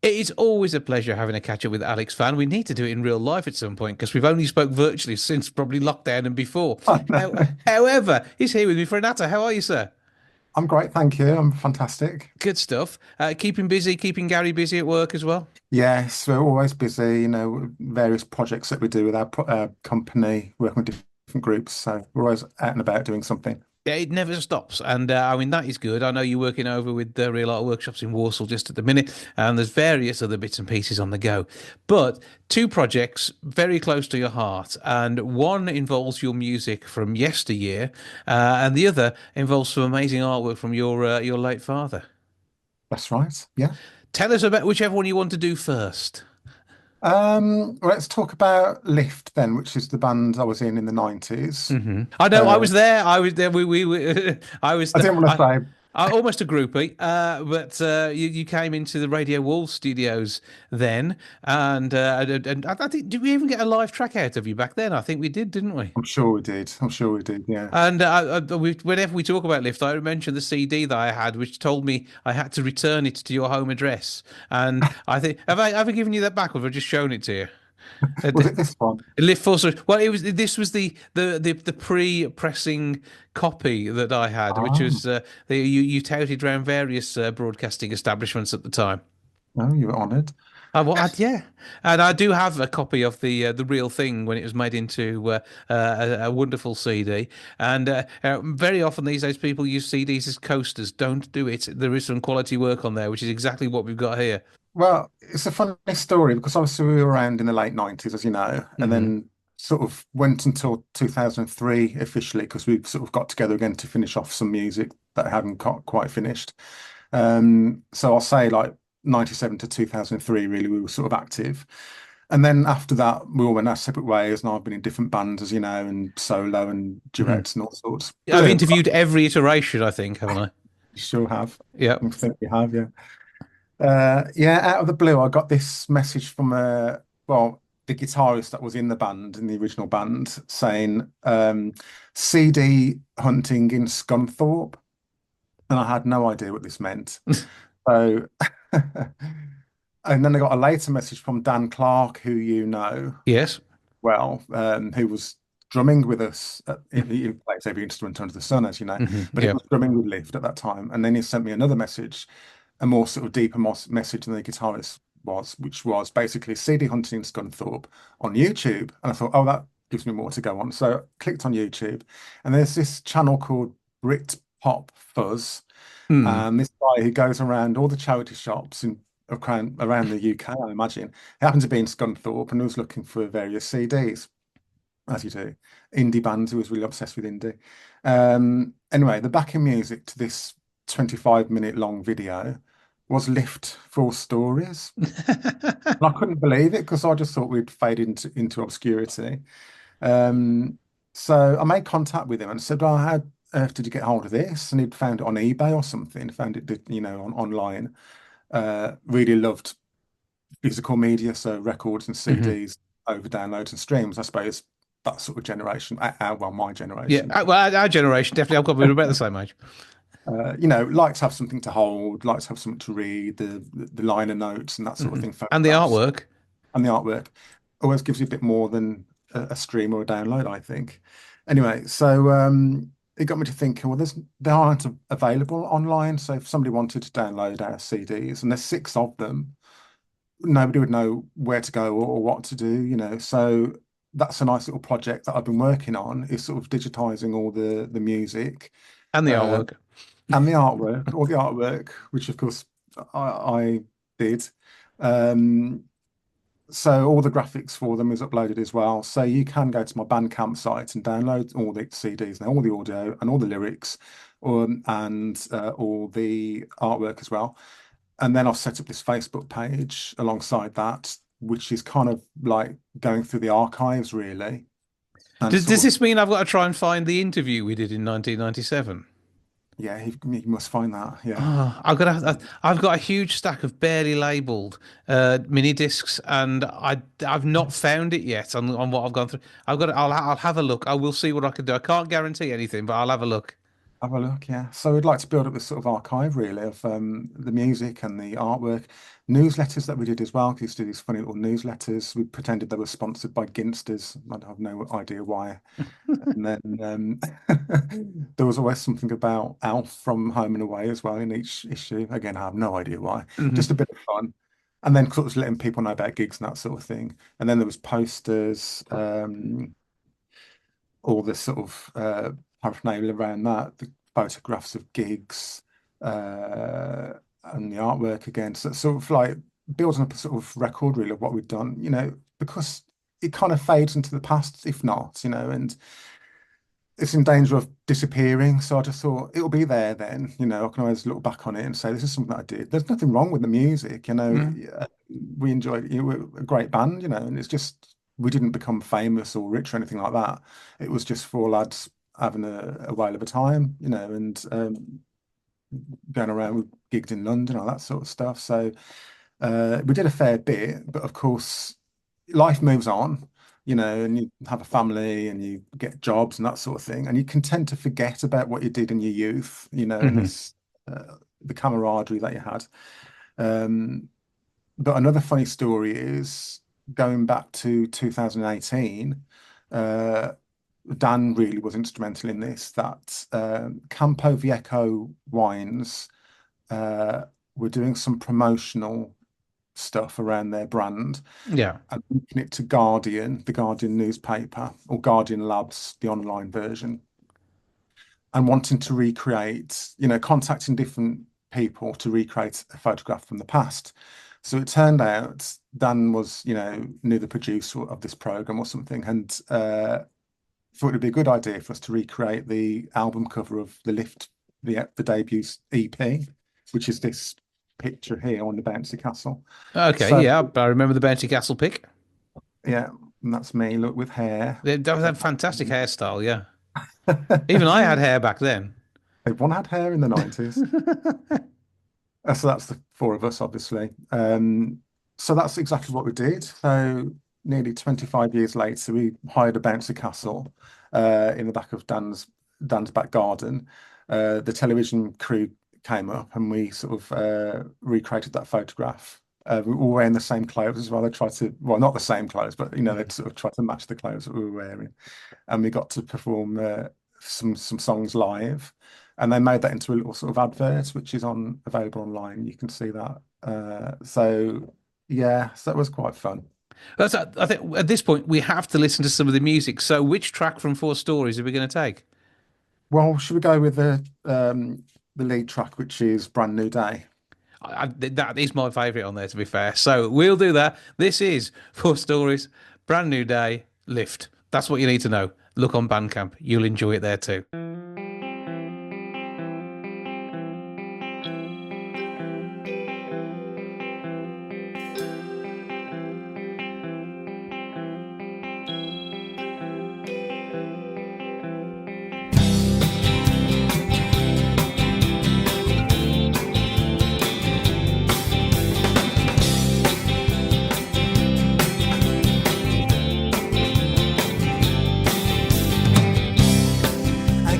It is always a pleasure having a catch up with Alex Vann. We need to do it in real life at some point because we've only spoke virtually since probably lockdown and before. Oh, no. However, he's here with me for a natter. How are you, sir? I'm great, thank you. I'm fantastic. Good stuff. Keeping busy, keeping Gary busy at work as well. Yes, we're always busy, various projects that we do with our company, working with different groups. So we're always out and about doing something. Yeah, it never stops, and I mean that is good. I know you're working over with the Real Art Workshops in Warsaw just at the minute, and there's various other bits and pieces on the go. But two projects very close to your heart, and one involves your music from yesteryear, and the other involves some amazing artwork from your late father. That's right. Yeah. Tell us about whichever one you want to do first. Let's talk about Lift then, which is the band I was in the 90s. I know I Uh, was there. I was there. I was. I didn't want to say, I almost a groupie, but you came into the Radio Wall studios then, and I think did we even get a live track out of you back then? I think we did, didn't we? I'm sure we did. I'm sure we did. Yeah. And whenever we talk about Lyft, I mention the CD that I had, which told me I had to return it to your home address. And I think have I ever given you that back, or have I just shown it to you? Was it this one? Lift Force. Well, it was. This was the pre-pressing copy that I had, which Oh, was you touted around various broadcasting establishments at the time. no, you were honoured. Yeah, and I do have a copy of the real thing when it was made into a wonderful CD. And very often these days, people use CDs as coasters. Don't do it. There is some quality work on there, which is exactly what we've got here. Well, it's a funny story because obviously we were around in the late 90s, as you know, and Hmm. then sort of went until 2003 officially because we sort of got together again to finish off some music that hadn't got quite finished. So I'll say like 97 to 2003, really, we were sort of active. And then after that, we all went our separate ways, and I've been in different bands, as you know, and solo and Hmm. duets and all sorts. I've Brilliant. interviewed every iteration, I think, haven't I? You sure have. Yeah. I think you have, yeah. Yeah, out of the blue, I got this message from well, the guitarist that was in the band, in the original band, saying CD hunting in Scunthorpe, and I had no idea what this meant. So, and then I got a later message from Dan Clark, who you know Yes. well, who was drumming with us. He plays every instrument under the sun, as you know, but he Yeah. was drumming with Lift at that time. And then he sent me another message, a more sort of deeper message than the guitarist was, which was basically CD hunting in Scunthorpe on YouTube. And I thought, oh, that gives me more to go on. So I clicked on YouTube, and there's this channel called Brit Pop Fuzz. Hmm. And this guy who goes around all the charity shops in around the UK, I imagine, he happened to be in Scunthorpe and was looking for various CDs, as you do. Indie bands, he was really obsessed with indie. Anyway, the backing music to this 25-minute long video was Lift for Stories. And I couldn't believe it because I just thought we'd fade into obscurity. Um, so I made contact with him and said, "Oh, how earth did you get hold of this?" And he'd found it on eBay or something, found it, online. Really loved physical media, so records and Hmm. CDs over downloads and streams. I suppose that sort of generation, well, my Yeah. generation, Well, our generation definitely. I've got we're about the same age. like to have something to hold, like to have something to read, the liner notes and that sort of Hmm. thing, And the photographs artwork. and the artwork always gives you a bit more than a stream or a download, I think. Anyway, so it got me to thinking, well, they aren't available online. So if somebody wanted to download our CDs, and there's six of them, nobody would know where to go or what to do. So that's a nice little project that I've been working on, is sort of digitizing all the music And the uh, artwork. and the artwork, all the artwork, which of course I did. Um, so all the graphics for them is uploaded as well. So you can go to my Bandcamp site and download all the CDs now, all the audio and all the lyrics, and all the artwork as well. And then I've set up this Facebook page alongside that, which is kind of like going through the archives really, and Does sort of, this mean I've got to try and find the interview we did in 1997? yeah, you must find that. Yeah. Oh, I've got a huge stack of barely labelled mini discs, and I've not found it yet on what I've gone through. I'll have a look. I will see what I can do. I can't guarantee anything, but I'll have a look. Have a look, yeah. So we'd like to build up this sort of archive, really, of the music and the artwork, newsletters that we did as well. 'Cause we used to do these funny little newsletters. We pretended they were sponsored by Ginsters. I have no idea why. And then there was always something about Alf from Home and Away as well in each issue. Again, I have no idea why. Just a Hmm. bit of fun. And then sort of letting people know about gigs and that sort of thing. And then there was posters, all the sort of paraphernalia around that, the photographs of gigs, uh, and the artwork again. So sort of like building up a sort of record reel of what we've done, because it kind of fades into the past, if not, and it's in danger of disappearing. So I just thought it'll be there then. I can always look back on it and say, this is something that I did. There's nothing wrong with the music. Hmm. We enjoyed, we're a great band, and it's just, we didn't become famous or rich or anything like that. It was just four lads having a whale of a time, and going around with gigs in London, all that sort of stuff. So we did a fair bit, but of course, life moves on, and you have a family and you get jobs and that sort of thing, and you can tend to forget about what you did in your youth, and Hmm. this the camaraderie that you had. Um, but another funny story is going back to 2018. Uh, Dan really was instrumental in this. That Campo Viejo wines were doing some promotional stuff around their brand Yeah. and linking it to Guardian, the Guardian newspaper, or Guardian Labs, the online version, and wanting to recreate, contacting different people to recreate a photograph from the past. So it turned out Dan was, knew the producer of this program or something, and thought it'd be a good idea for us to recreate the album cover of the Lift, the debut EP, which is this picture here on the bouncy castle. Okay. So Yeah, I remember the Bounty Castle pick. yeah, and that's me, look with hair. That was a fantastic hairstyle. Yeah. Even I had hair back then. Everyone had hair in the 90s. So that's the four of us, obviously. So that's exactly what we did. So nearly 25 years later, we hired a bouncy castle in the back of Dan's back garden. The television crew came up and we sort of recreated that photograph. We were all wearing the same clothes as well. They tried to, well, not the same clothes, but they sort of tried to match the clothes that we were wearing. And we got to perform some songs live, and they made that into a little sort of advert, which is on available online. You can see that. So yeah, so that was quite fun. I think at this point we have to listen to some of the music. So, which track from Four Stories are we going to take? Well, should we go with the lead track, which is Brand New Day? That is my favourite on there, to be fair. So we'll do that. This is Four Stories, brand new day, Lift. That's what you need to know. Look on Bandcamp. You'll enjoy it there too. I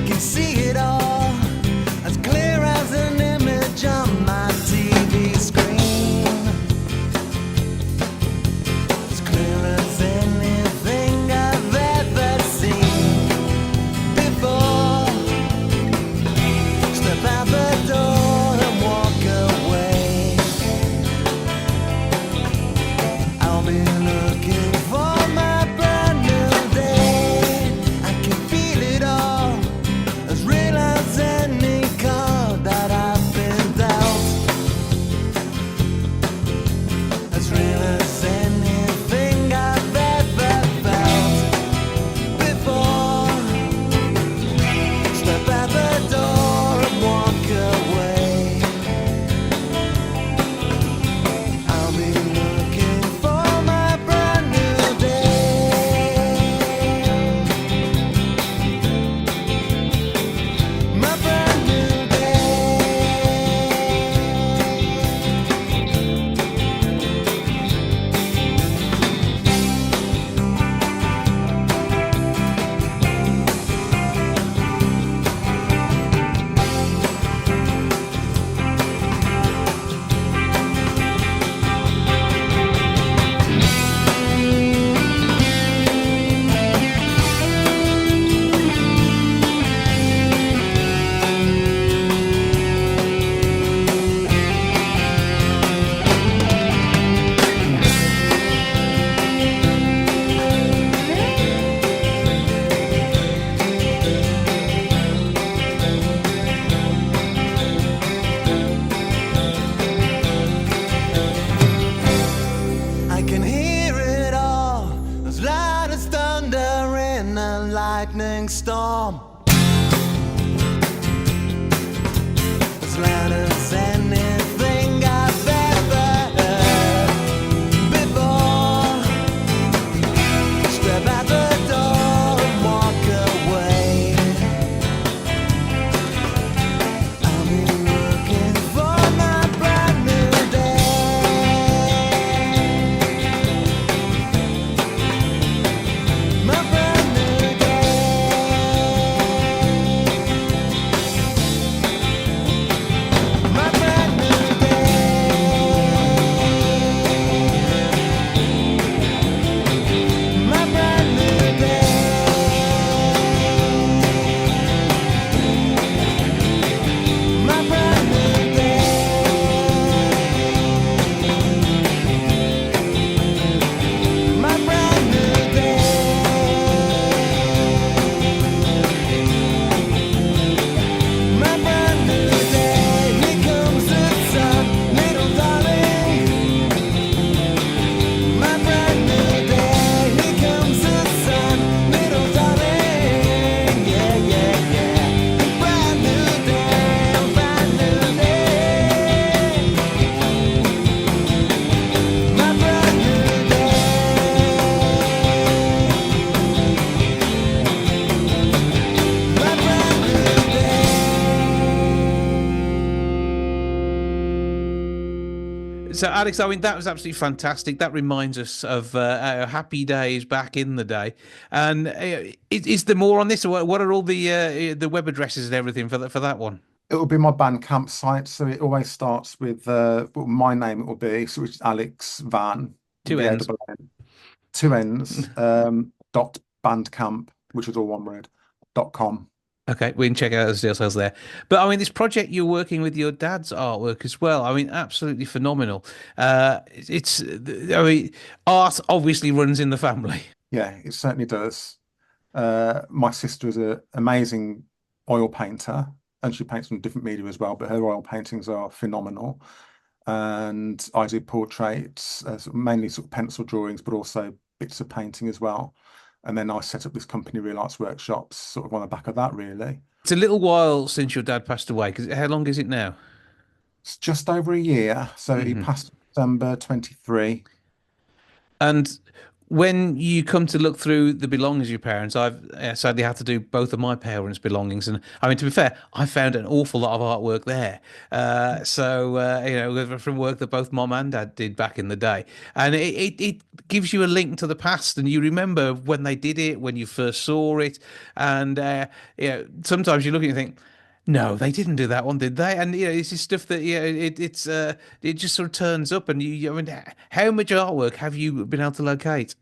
lightning storm, as loud as anything I've ever heard before. Step out the door and walk away. I'll be looking for my brand new day. My brand new day. My brand new day. My brand new day. My brand new day. My brand new day. My brand new day. Here comes the sun, little darling. My brand new day. Here comes the sun, little darling. Yeah, yeah, yeah. Brand new day, brand new day. My brand new day. My brand new day. So, Alex, I mean, that was absolutely fantastic. That reminds us of our happy days back in the day. And is there more on this? Or what are all the web addresses and everything for that one? It will be my Bandcamp site, so it always starts with well, my name. It will be so it's Alex Van, Two ends. VANN, two N's, dot Bandcamp, which is all one word, .com. Okay, we can check out the details there. But I mean, this project you're working with your dad's artwork as well. I mean, absolutely phenomenal. I mean, art obviously runs in the family. Yeah, it certainly does. My sister is an amazing oil painter, and she paints on different media as well, but her oil paintings are phenomenal. And I do portraits, sort of mainly sort of pencil drawings, but also bits of painting as well. And then I set up this company, Real Arts Workshops, sort of on the back of that, really. It's a little while since your dad passed away. Because how long is it now? It's just over a year. So he Hmm. passed December 23. And when you come to look through the belongings of your parents, I've sadly had to do both of my parents' belongings, and I mean to be fair, I found an awful lot of artwork there. From work that both mom and dad did back in the day, and it gives you a link to the past, and you remember when they did it, when you first saw it, and sometimes you look and you think. No, they didn't do that one, did they? And it's just stuff that it just sort of turns up, and I mean, how much artwork have you been able to locate?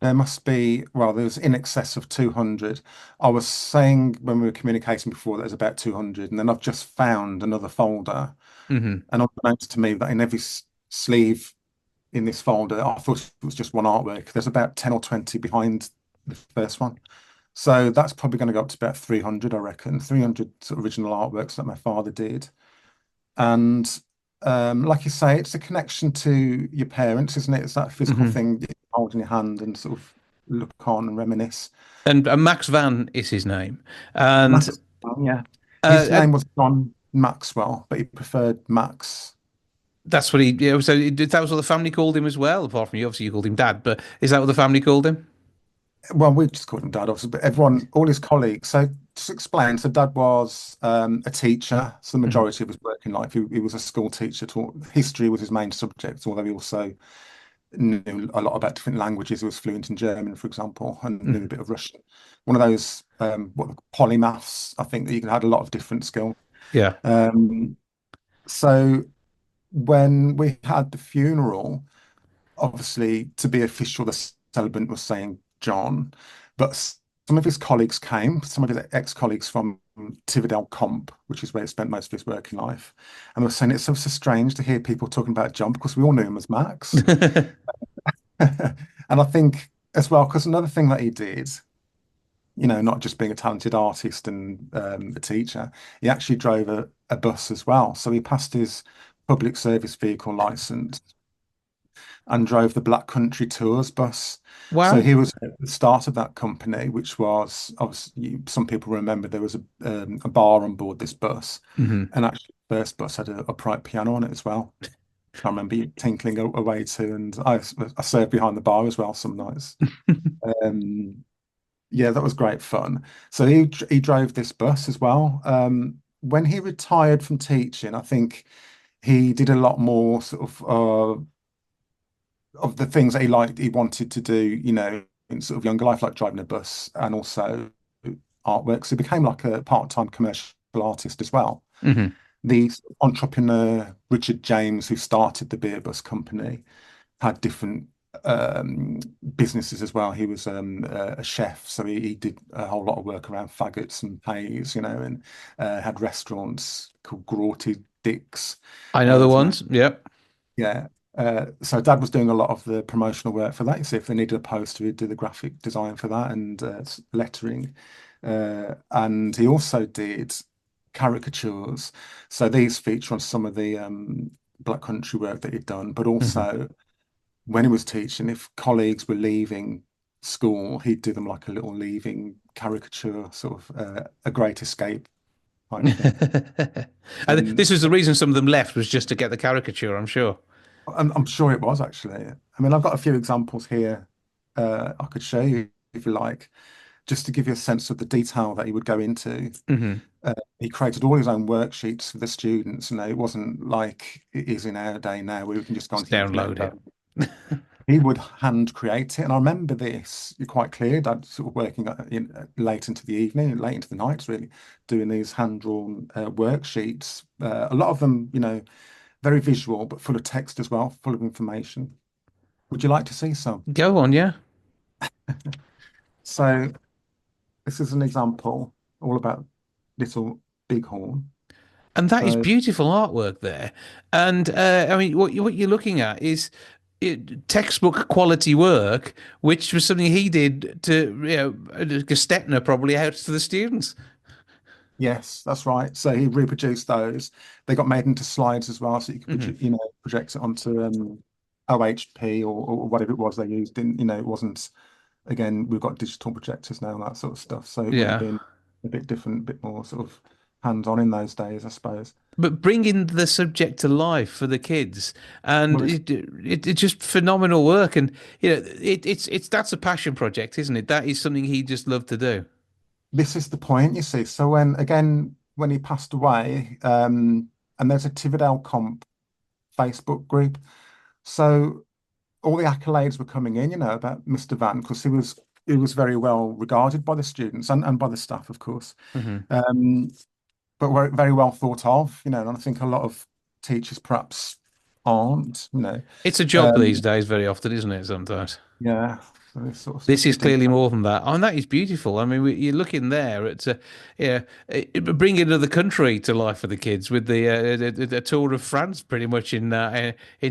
There must be, well, there's in excess of 200. I was saying when we were communicating before that there's about 200, and then I've just found another folder. Hmm. And unbeknownst to me, that in every sleeve in this folder, I thought it was just one artwork. There's about 10 or 20 behind the first one. So that's probably going to go up to about 300, I reckon. 300 sort of original artworks that my father did. And like you say, it's a connection to your parents, isn't it? It's that physical Hmm. thing you hold in your hand and sort of look on and reminisce. And Max Van is his name, and Max, yeah. uh, His uh, name was John Maxwell, but he preferred Max. that's what he. So that was what the family called him as well. Apart from you, obviously you called him Dad, but is that what the family called him? Well, we just called him Dad, obviously, but everyone, all his colleagues. So just explain. So Dad was a teacher. So the Hmm. majority of his working life, he was a school teacher. Taught history was his main subject, although he also knew a lot about different languages. He was fluent in German, for example, and knew a Hmm. bit of Russian. One of those polymaths. I think that you had a lot of different skills. Yeah. Um, so when we had the funeral, obviously to be official, the celebrant was saying John, but some of his colleagues came, some of his ex-colleagues from Tividale Comp, which is where he spent most of his working life, and they were saying it's so strange to hear people talking about John because we all knew him as Max. And I think as well, because another thing that he did, not just being a talented artist and a teacher, he actually drove a bus as well. So he passed his public service vehicle license. and drove the Black Country Tours bus. So Wow. he was at the start of that company, which was obviously some people remember there was a bar on board this bus, Hmm. and actually the first bus had a upright piano on it as well. I remember you tinkling away to, and I served behind the bar as well some nights. Um, yeah, that was great fun. So he drove this bus as well. When he retired from teaching, I think he did a lot more of the things that he liked, he wanted to do, in sort of younger life, like driving a bus and also artwork. So he became like a part-time commercial artist as well. Hmm. The entrepreneur Richard James, who started the beer bus company, had different um, businesses as well. He was a chef, so he did a whole lot of work around faggots and pays, and had restaurants called Grorty Dick's I know the for ones. Yep. yeah. So Dad was doing a lot of the promotional work for that. You see, if they needed a poster, he'd do the graphic design for that and lettering. And he also did caricatures. So these feature on some of the Black Country work that he'd done, but Hmm. also when he was teaching, if colleagues were leaving school, he'd do them like a little leaving caricature, sort of a great escape type thing. And Um, this was the reason some of them left was just to get the caricature, I'm sure. I'm sure it was actually. I mean, I've got a few examples here I could show you if you like, just to give you a sense of the detail that he would go into. Hmm. He created all his own worksheets for the students. It wasn't like it is in our day now where we can just go Just onto the internet and download download. it. He would hand create it. And I remember this quite clear. Dad sort of working late into the evening, late into the nights, really, doing these hand-drawn worksheets. A lot of them, very visual, but full of text as well, full of information. Would you like to see some? Go on, yeah. So this is an example all about little bighorn. And that is So beautiful artwork there. And I mean, what you're looking at is textbook quality work, which was something he did to, Gestetner probably out to the students. yes, that's right. So he reproduced those. They got made into slides as well, so you could Hmm. project it onto OHP or whatever it was they used. It wasn't. Again, we've got digital projectors now and that sort of stuff. So it would have Yeah. been a bit different, a bit more sort of hands-on in those days, I suppose. But bringing the subject to life for the kids, and Well, it's just phenomenal work. And it's that's a passion project, isn't it? That is something he just loved to do. this is the point, you see. So when he passed away, and there's a Tividale Comp Facebook group. So all the accolades were coming in, about Mr. Vann because he was very well regarded by the students and by the staff, of course. Hmm. Um, but were very well thought of, and I think a lot of teachers perhaps aren't. It's a job these Um, days, very often, isn't it? Sometimes. yeah, so this sort of This is deep. clearly more than that. Oh, and that is beautiful. I mean, you're looking there at, yeah, bringing another country to life for the kids with the tour of France, pretty much in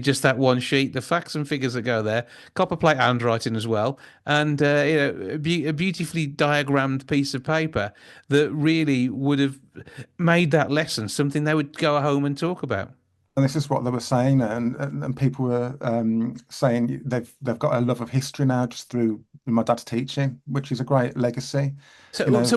just that one sheet. The facts and figures that go there, copper plate handwriting as well, and a beautifully diagrammed piece of paper that really would have made that lesson something they would go home and talk about. And this is what they were saying, and people were saying they've got a love of history now just through my dad's teaching, which is a great legacy. You So, know, so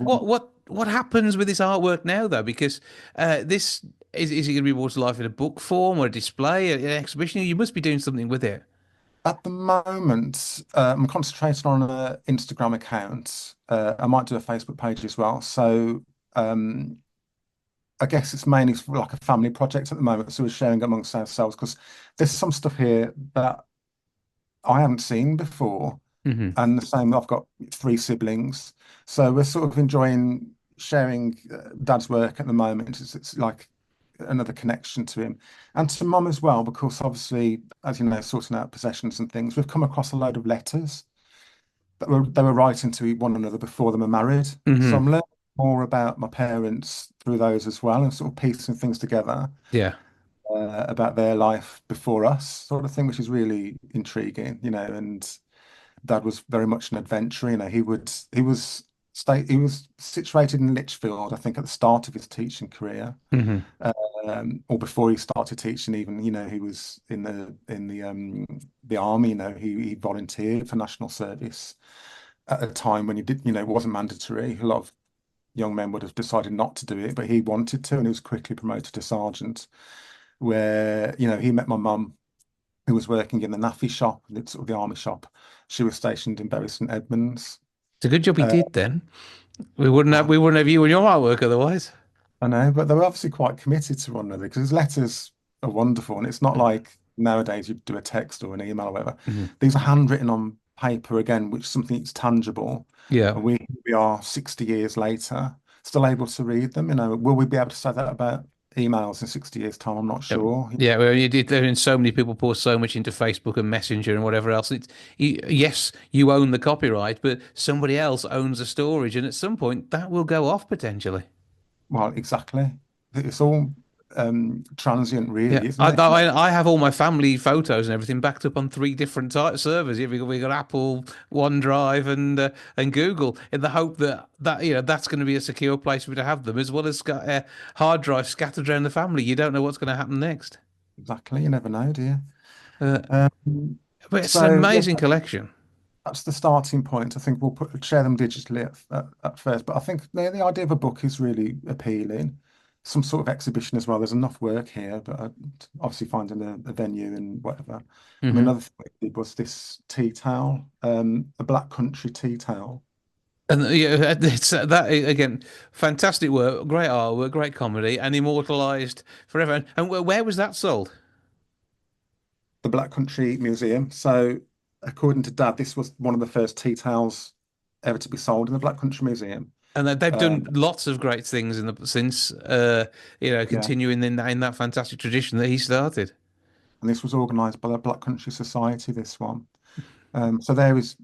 what happens with this artwork now, though? Because this is it going to be brought to life in a book form or a display, an exhibition? You must be doing something with it. at the moment, I'm concentrating on an Instagram account. I might do a Facebook page as well. So um, I guess it's mainly like a family project at the moment. So we're sharing amongst ourselves because there's some stuff here that I haven't seen before. Hmm. And the same, I've got three siblings. So we're sort of enjoying sharing dad's work at the moment. It's like another connection to him and to mum as well, because obviously, as you know, sorting out possessions and things, we've come across a load of letters that they were writing to one another before they were married. So Hmm. I'm learning more about my parents through those as well and sort of piecing things together Yeah. about their life before us, sort of thing, which is really intriguing, and Dad was very much an adventurer. He was He was situated in Lichfield, I think, at the start of his teaching career, Hmm. or before he started teaching. Even, he was in the army. He volunteered for national service at a time when he did. It wasn't mandatory. A lot of young men would have decided not to do it, but he wanted to, and he was quickly promoted to sergeant. Where he met my mum, who was working in the NAFI shop, sort of the army shop. She was stationed in Bury St Edmunds. It's a good job he Uh, did then. We well, wouldn't have you and your artwork otherwise. I know, but they were obviously quite committed to one another because his letters are wonderful, and it's not like nowadays you do a text or an email or whatever. Mhm. These are handwritten on paper again, which is something that's tangible. Yeah. And we are 60 years later still able to read them. Will we be able to say that about emails in 60 years' time? I'm not Yep. sure. Yeah, well, you did. There, and so many people pour so much into Facebook and Messenger and whatever else. Yes, you own the copyright, but somebody else owns the storage, and at some point that will go off potentially. Well, exactly. It's all transient, Yeah, really, isn't it? I have all my family photos and everything backed up on three different type servers. Yeah, we got Apple, OneDrive, and Google, in the hope that that's going to be a secure place for me to have them, as well as hard drives scattered around the family. You don't know what's going to happen next. Exactly. You never know, do you? Uh, Um, but it's an so yeah, amazing collection. that's the starting point. I think we'll share them digitally at first, but I think the idea of a book is really appealing. Some sort of exhibition as well. There's enough work here, but obviously finding a venue and whatever. I mean, Hmm. another thing we did was this tea towel, a Black Country tea towel. And yeah, it's that again, fantastic work, great artwork, great comedy, and immortalized forever. And where was that sold? The Black Country Museum. So, according to Dad, this was one of the first tea towels ever to be sold in the Black Country Museum. And they've done Um, lots of great things in the since, yeah, continuing in that fantastic tradition that he started. and this was organised by the Black Country Society. This one. So there is,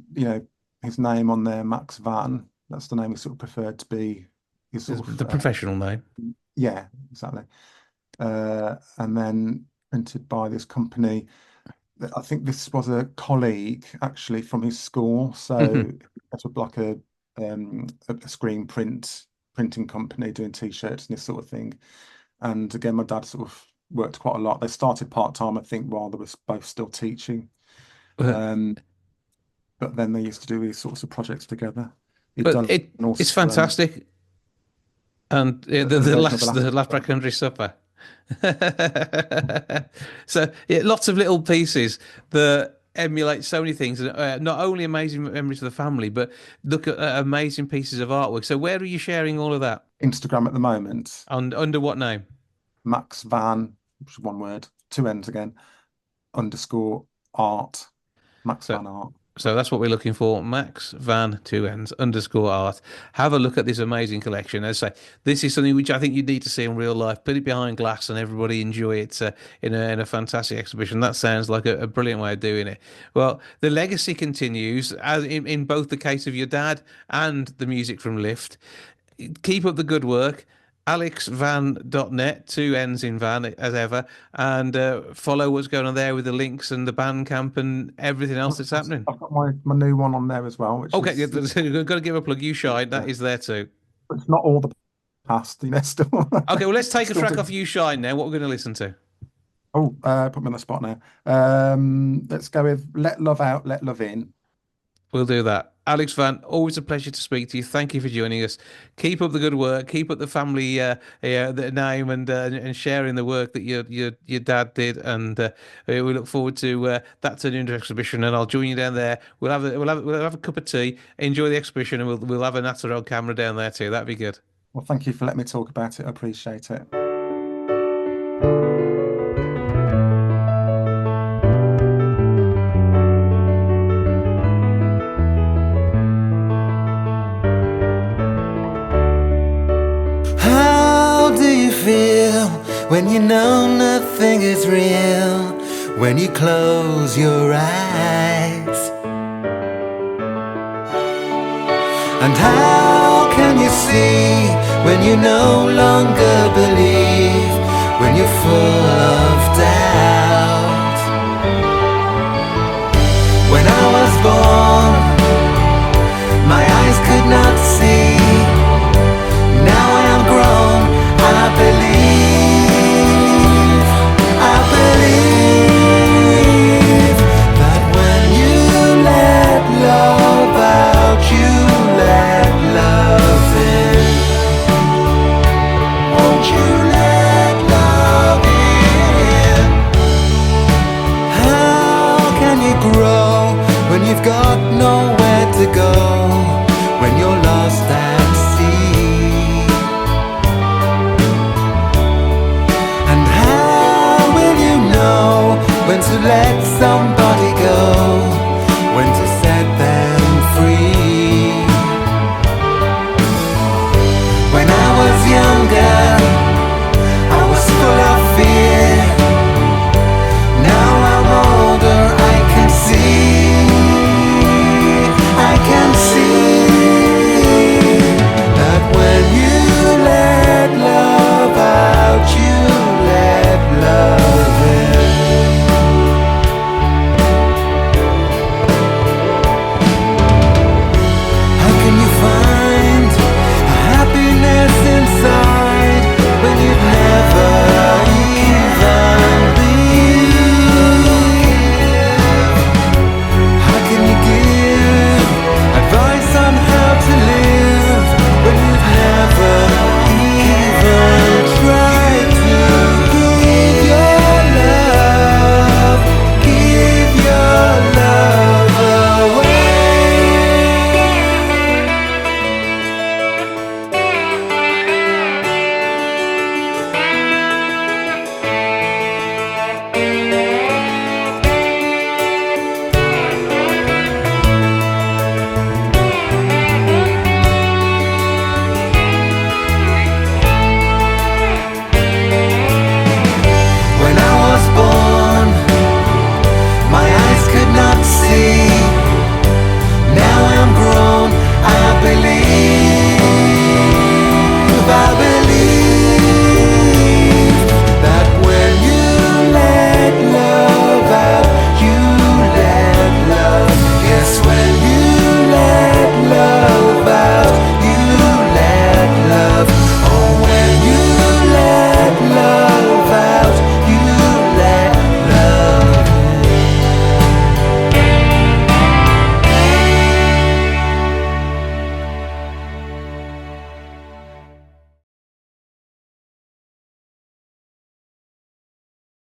his name on there, Max Vann. That's the name he sort of preferred to be. His It's sort of, the professional name. yeah, exactly. And then printed by this company. I think this was a colleague actually from his school. So Hmm. that's like a screen printing company doing t-shirts and this sort of thing. And again, my dad sort of worked quite a lot. They started part-time, I think, while they were both still teaching. But Um, but then they used to do these sorts of projects together. He'd but done also it's fantastic. And a version of the the last. last Black Country Supper. So yeah, lots of little pieces that emulate so many things. Not only amazing memories of the family, but look at amazing pieces of artwork. So where are you sharing all of that? Instagram at the moment, Under what name? Max Van, which is one word, two N's again, underscore art, Max So Van Art. So that's what we're looking for. Max Van two N's underscore art. Have a look at this amazing collection. As I say, this is something which I think you need to see in real life. Put it behind glass and everybody enjoy it in a fantastic exhibition. That sounds like a brilliant way of doing it. Well, the legacy continues as in both the case of your dad and the music from Lift. Keep up the good work. AlexVan.net, two N's in van as ever, and follow what's going on there with the links and the Bandcamp and everything else that's happening. I've got my new one on there as well, which Okay, yeah, is got to give a plug. You Shine, that yeah, is there too. it's not all the past, still Okay, well, let's take a still track do. off You Shine now. What we're going to listen to? Oh, put me on the spot now. Let's go with Let Love Out, Let Love In. We'll do that. Alex Van, always a pleasure to speak to you. Thank you for joining us. Keep up the good work. Keep up the family the name and sharing the work that your dad did. And we look forward to that turning into exhibition. And I'll join you down there. We'll have a cup of tea. Enjoy the exhibition, and we'll have a natural camera down there too. That'd be good. Well, thank you for letting me talk about it. I appreciate it. How do you feel when you know nothing is real? When you close your eyes? And how can you see when you no longer believe? When you're full of doubt?